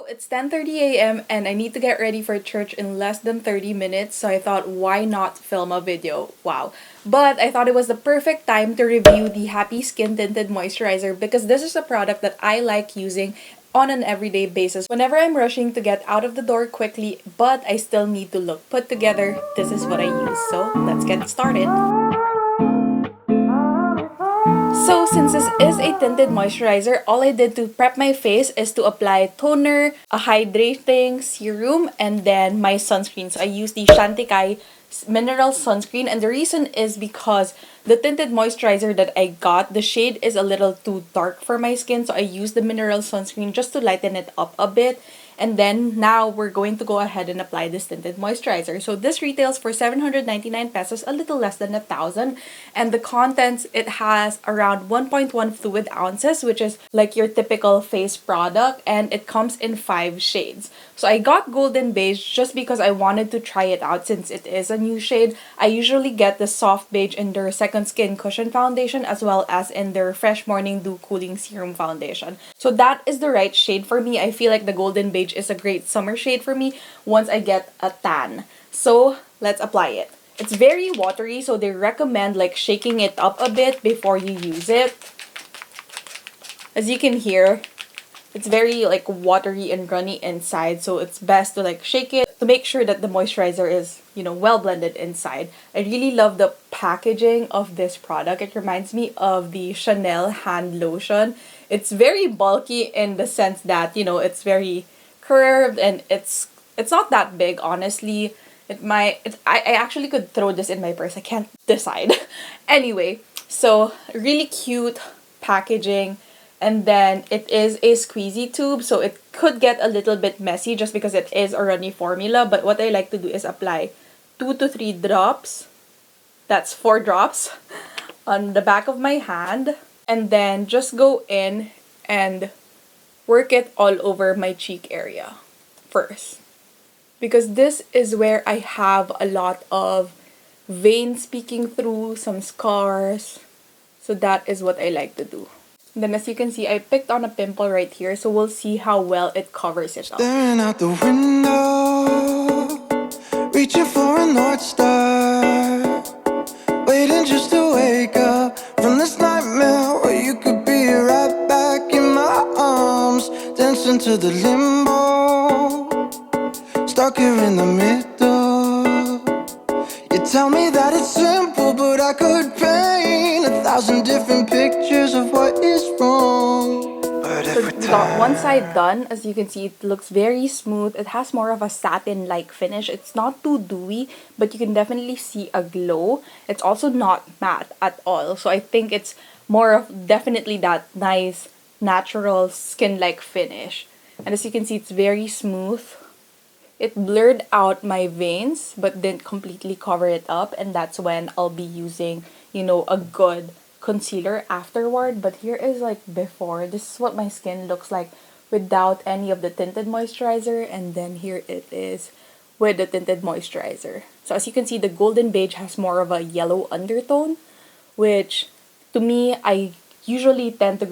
It's 10:30 a.m. and I need to get ready for church in less than 30 minutes, so I thought, why not film a video? Wow. But I thought it was the perfect time to review the Happy Skin Tinted Moisturizer because this is a product that I like using on an everyday basis. Whenever I'm rushing to get out of the door quickly, but I still need to look put together, this is what I use. So let's get started. So since this is a tinted moisturizer, all I did to prep my face is to apply toner, a hydrating serum, and then my sunscreen. So I use the Chantecaille mineral sunscreen, and the reason is because the tinted moisturizer that I got, the shade is a little too dark for my skin, so I use the mineral sunscreen just to lighten it up a bit. And then now we're going to go ahead and apply this tinted moisturizer. So this retails for 799 pesos, a little less than 1,000. And the contents, it has around 1.1 fluid ounces, which is like your typical face product. And it comes in 5 shades. So I got Golden Beige just because I wanted to try it out since it is a new shade. I usually get the Soft Beige in their Second Skin Cushion Foundation as well as in their Fresh Morning Dew Cooling Serum Foundation. So that is the right shade for me. I feel like the Golden Beige is a great summer shade for me once I get a tan. So let's apply it. It's very watery, so they recommend like shaking it up a bit before you use it. As you can hear, it's very like watery and runny inside, so it's best to like shake it to make sure that the moisturizer is, well blended inside. I really love the packaging of this product. It reminds me of the Chanel hand lotion. It's very bulky in the sense that, it's very curved and it's not that big, honestly. I actually could throw this in my purse. I can't decide. Anyway, so really cute packaging. And then it is a squeezy tube, so it could get a little bit messy just because it is a runny formula. But what I like to do is apply 2 to 3 drops. That's 4 drops on the back of my hand. And then just go in and work it all over my cheek area first. Because this is where I have a lot of veins peeking through, some scars. So that is what I like to do. Then as you can see, I picked on a pimple right here, so we'll see how well it covers it up. Staring out the window, reaching for a North Star, waiting just to wake up from this nightmare where you could be right back in my arms, dancing to the limbo, stuck here in the middle. You tell me that it's simple, but I could paint 1,000 different pictures of what is wrong. But So we got one side done. As you can see, it looks very smooth. It has more of a satin-like finish. It's not too dewy, but you can definitely see a glow. It's also not matte at all. So I think it's more of definitely that nice, natural, skin-like finish. And as you can see, it's very smooth. It blurred out my veins, but didn't completely cover it up. And that's when I'll be using, a good concealer afterward. But here is like before. This is what my skin looks like without any of the tinted moisturizer. And then here it is with the tinted moisturizer. So as you can see, the Golden Beige has more of a yellow undertone, which to me, I usually tend to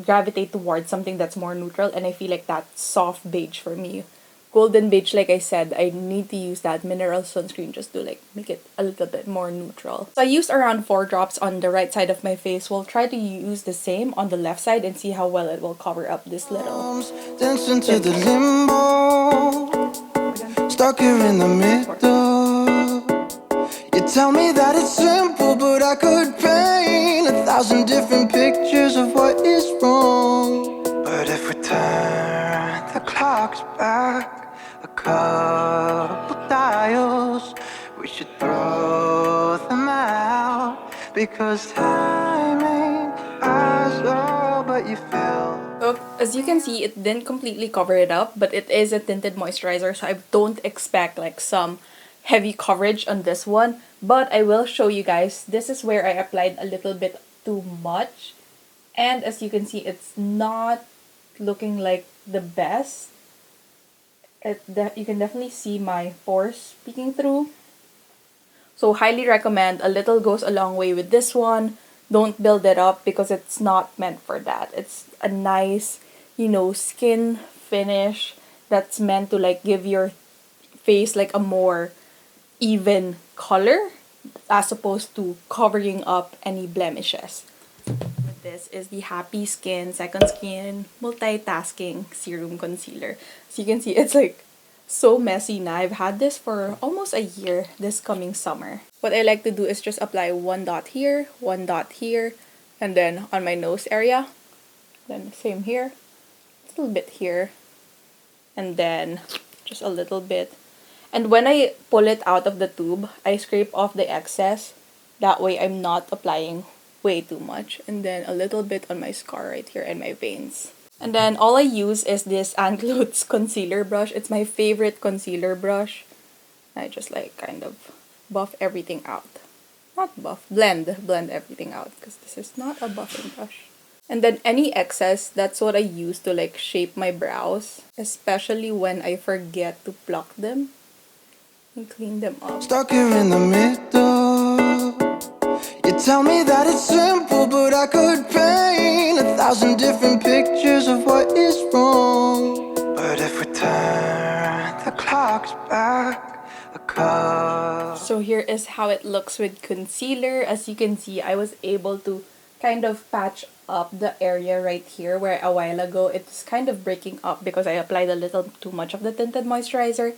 gravitate towards something that's more neutral. And I feel like that's soft beige for me. Golden Beige, like I said, I need to use that mineral sunscreen just to make it a little bit more neutral. So I used around 4 drops on the right side of my face. We'll try to use the same on the left side and see how well it will cover up this little. Dancing to the limbo, stuck here in the middle. You tell me that it's simple, but I could paint 1,000 different pictures of what is wrong. But if we turn the clocks back a couple dials, we should throw them out, because time ain't ours, oh, but you feel. So as you can see, it didn't completely cover it up, but it is a tinted moisturizer, so I don't expect like some heavy coverage on this one. But I will show you guys. This is where I applied a little bit too much. And as you can see, it's not looking like the best. You can definitely see my pores peeking through. So highly recommend. A little goes a long way with this one. Don't build it up because it's not meant for that. It's a nice, skin finish that's meant to like give your face like a more even color as opposed to covering up any blemishes. This is the Happy Skin Second Skin Multitasking Serum Concealer. So you can see it's like so messy now. I've had this for almost a year this coming summer. What I like to do is just apply one dot here, and then on my nose area. Then same here, a little bit here, and then just a little bit. And when I pull it out of the tube, I scrape off the excess. That way I'm not applying way too much. And then a little bit on my scar right here and my veins. And then all I use is this Anglut's concealer brush. It's my favorite concealer brush. I just like kind of buff everything out. Not buff, blend everything out because this is not a buffing brush. And then any excess, that's what I use to like shape my brows, especially when I forget to pluck them and clean them up. Stuck here in the middle. You tell me that it's simple, but I could paint 1,000 different pictures of what is wrong. But if we turn the clocks back a couple. So here is how it looks with concealer. As you can see, I was able to kind of patch up the area right here where a while ago it's kind of breaking up because I applied a little too much of the tinted moisturizer.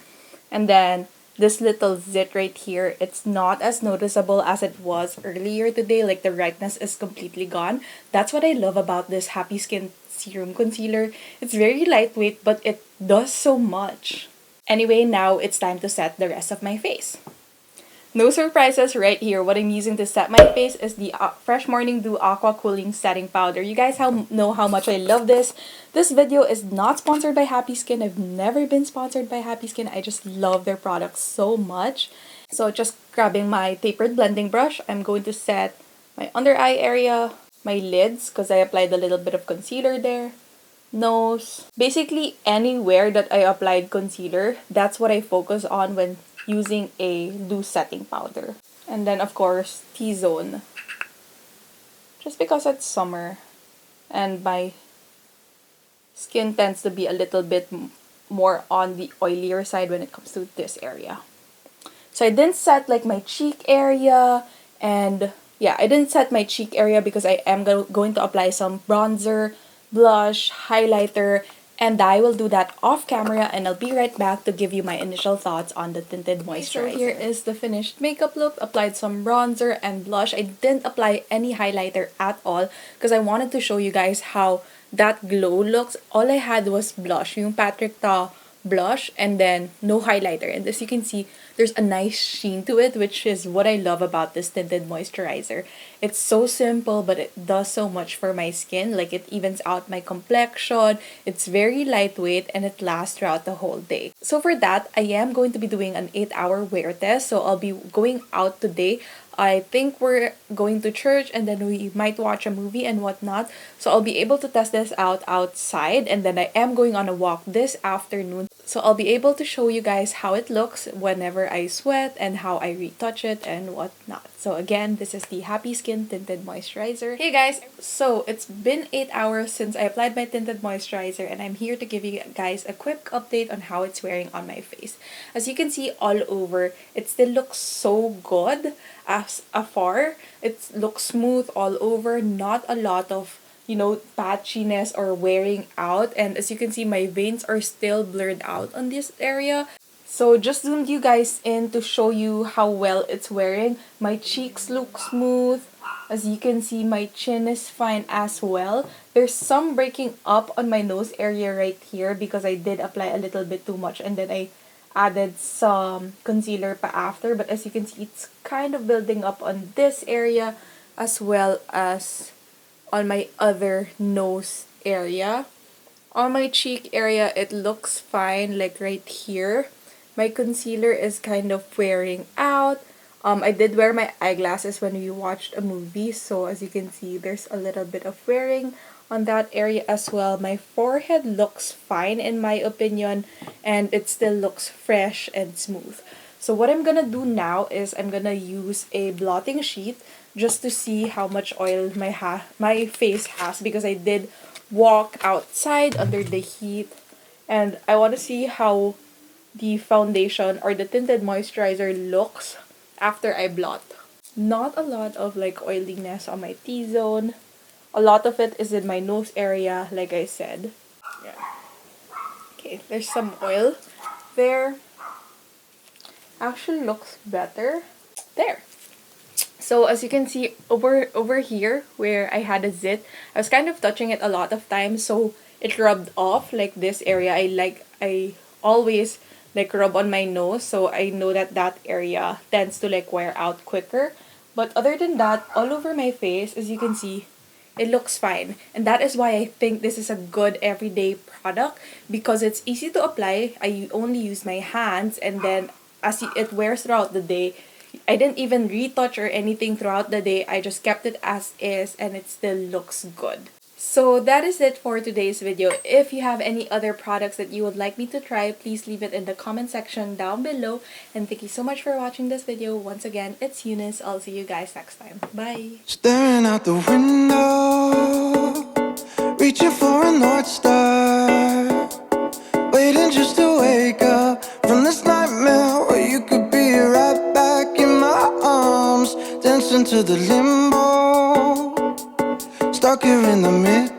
And then this little zit right here, it's not as noticeable as it was earlier today. Like the brightness is completely gone. That's what I love about this Happy Skin Serum Concealer. It's very lightweight, but it does so much. Anyway, now it's time to set the rest of my face. No surprises right here. What I'm using to set my face is the Fresh Morning Dew Aqua Cooling Setting Powder. You guys know how much I love this. This video is not sponsored by Happy Skin. I've never been sponsored by Happy Skin. I just love their products so much. So just grabbing my tapered blending brush, I'm going to set my under eye area, my lids, because I applied a little bit of concealer there, nose. Basically, anywhere that I applied concealer, that's what I focus on when using a dew setting powder. And then of course T-zone, just because it's summer and my skin tends to be a little bit more on the oilier side when it comes to this area. So I didn't set like my cheek area, and yeah, I didn't set my cheek area because I am going to apply some bronzer, blush, highlighter, and I will do that off camera, and I'll be right back to give you my initial thoughts on the tinted moisturizer. So here is the finished makeup look. Applied some bronzer and blush. I didn't apply any highlighter at all because I wanted to show you guys how that glow looks. All I had was blush, yung Patrick Ta blush, and then no highlighter. And as you can see, there's a nice sheen to it, which is what I love about this tinted moisturizer. It's so simple, but it does so much for my skin. Like, it evens out my complexion, it's very lightweight, and it lasts throughout the whole day. So for that, I am going to be doing an 8-hour wear test. So I'll be going out today. I think we're going to church, and then we might watch a movie and whatnot. So I'll be able to test this out outside, and then I am going on a walk this afternoon. So I'll be able to show you guys how it looks whenever I sweat and how I retouch it and whatnot. So again, this is the Happy Skin Tinted Moisturizer. Hey guys! So it's been 8 hours since I applied my tinted moisturizer, and I'm here to give you guys a quick update on how it's wearing on my face. As you can see all over, it still looks so good. As afar, it looks smooth all over, not a lot of patchiness or wearing out. And as you can see, my veins are still blurred out on this area. So just zoomed you guys in to show you how well it's wearing. My cheeks look smooth. As you can see, my chin is fine as well. There's some breaking up on my nose area right here because I did apply a little bit too much, and then I added some concealer pa after. But as you can see, it's kind of building up on this area as well as on my other nose area. On my cheek area, it looks fine, like right here. My concealer is kind of wearing out. I did wear my eyeglasses when we watched a movie, so as you can see, there's a little bit of wearing on that area as well. My forehead looks fine in my opinion, and it still looks fresh and smooth. So what I'm gonna do now is I'm gonna use a blotting sheet just to see how much oil my face has, because I did walk outside under the heat And I want to see how the foundation or the tinted moisturizer looks after I blot. Not a lot of like oiliness on my T-zone. A lot of it is in my nose area, like I said. Yeah. Okay, there's some oil there. Actually looks better. There. So as you can see over here where I had a zit, I was kind of touching it a lot of times, so it rubbed off like this area. I always like rub on my nose, so I know that that area tends to like wear out quicker. But other than that, all over my face, as you can see, it looks fine. And that is why I think this is a good everyday product, because it's easy to apply. I only use my hands, and then it wears throughout the day. I didn't even retouch or anything throughout the day. I just kept it as is and it still looks good. So that is it for today's video. If you have any other products that you would like me to try, please leave it in the comment section down below. And thank you so much for watching this video. Once again, it's Eunice. I'll see you guys next time. Bye! Staring out the window, reaching for a North Star, waiting just to wake up from this nightmare where you could be right back in my arms, dancing to the limbo, stuck here in the middle.